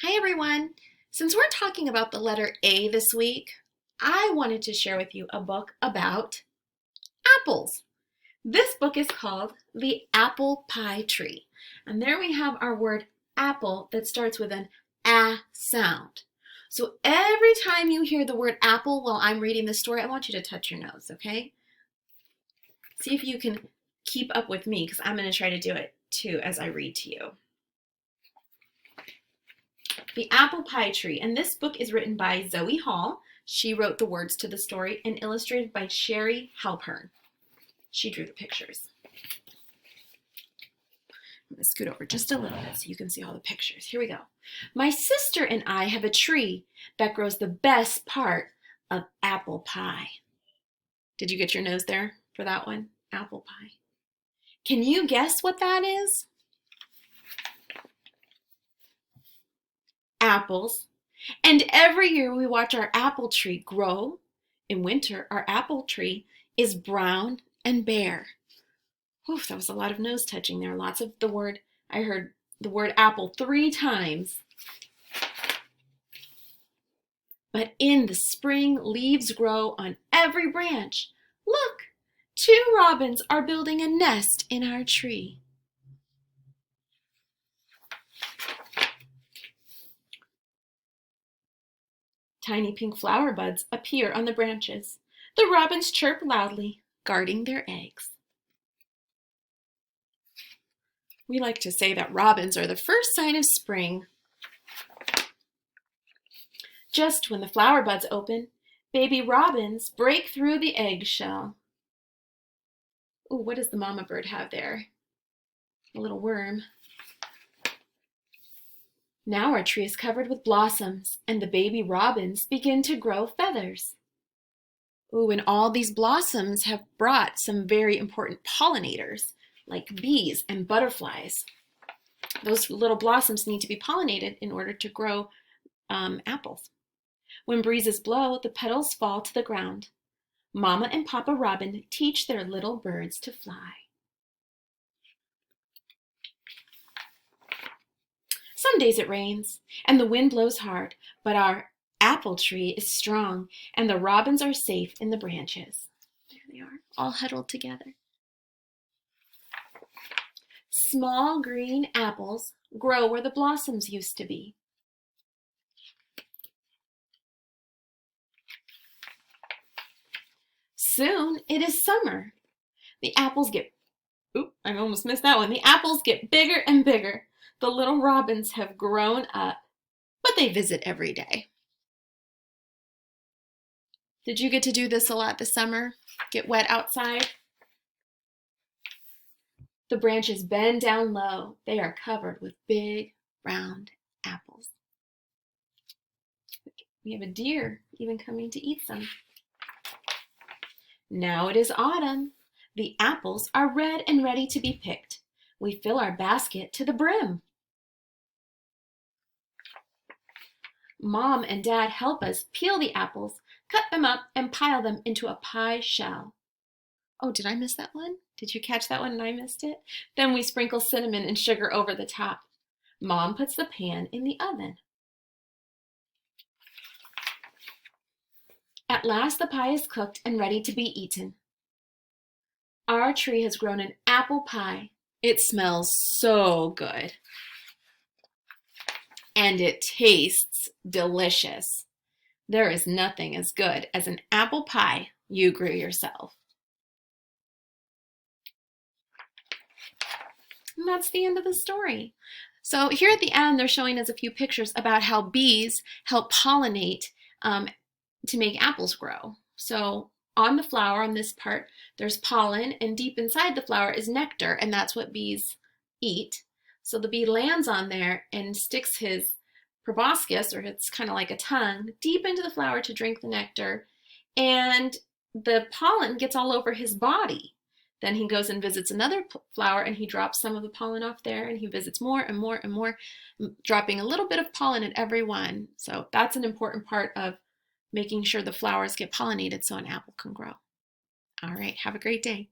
Hi everyone! Since we're talking about the letter A this week, I wanted to share with you a book about apples. This book is called The Apple Pie Tree. And there we have our word apple that starts with an A sound. So every time you hear the word apple while I'm reading the story, I want you to touch your nose, okay? See if you can keep up with me because I'm going to try to do it too as I read to you. The Apple Pie Tree, and this book is written by Zoe Hall. She wrote the words to the story and illustrated by Sherry Halpern. She drew the pictures. I'm going to scoot over just a little bit so you can see all the pictures. Here we go. My sister and I have a tree that grows the best part of apple pie. Did you get your nose there for that one? Apple pie. Can you guess what that is? Apples. And every year we watch our apple tree grow. In winter, our apple tree is brown and bare. Oof, that was a lot of nose touching there. Lots of the word, I heard the word apple 3 times. But in the spring, leaves grow on every branch. Look, 2 robins are building a nest in our tree. Tiny pink flower buds appear on the branches. The robins chirp loudly, guarding their eggs. We like to say that robins are the first sign of spring. Just when the flower buds open, baby robins break through the eggshell. Ooh, what does the mama bird have there? A little worm. Now our tree is covered with blossoms, and the baby robins begin to grow feathers. Ooh, and all these blossoms have brought some very important pollinators, like bees and butterflies. Those little blossoms need to be pollinated in order to grow apples. When breezes blow, the petals fall to the ground. Mama and Papa Robin teach their little birds to fly. Some days it rains, and the wind blows hard, but our apple tree is strong, and the robins are safe in the branches. There they are, all huddled together. Small green apples grow where the blossoms used to be. Soon it is summer. The apples get, I almost missed that one. The apples get bigger and bigger. The little robins have grown up, but they visit every day. Did you get to do this a lot this summer? Get wet outside? The branches bend down low. They are covered with big, round apples. We have a deer even coming to eat some. Now it is autumn. The apples are red and ready to be picked. We fill our basket to the brim. Mom and Dad help us peel the apples, cut them up, and pile them into a pie shell. Oh, did I miss that one? Did you catch that one and I missed it? Then we sprinkle cinnamon and sugar over the top. Mom puts the pan in the oven. At last the pie is cooked and ready to be eaten. Our tree has grown an apple pie. It smells so good. And it tastes delicious. There is nothing as good as an apple pie you grew yourself. And that's the end of the story. So here at the end, they're showing us a few pictures about how bees help pollinate to make apples grow. So on the flower, on this part, there's pollen, and deep inside the flower is nectar, and that's what bees eat. So the bee lands on there and sticks his proboscis, or it's kind of like a tongue, deep into the flower to drink the nectar, and the pollen gets all over his body. Then he goes and visits another flower and he drops some of the pollen off there, and he visits more and more and more, dropping a little bit of pollen at every one. So that's an important part of making sure the flowers get pollinated so an apple can grow. All right, have a great day.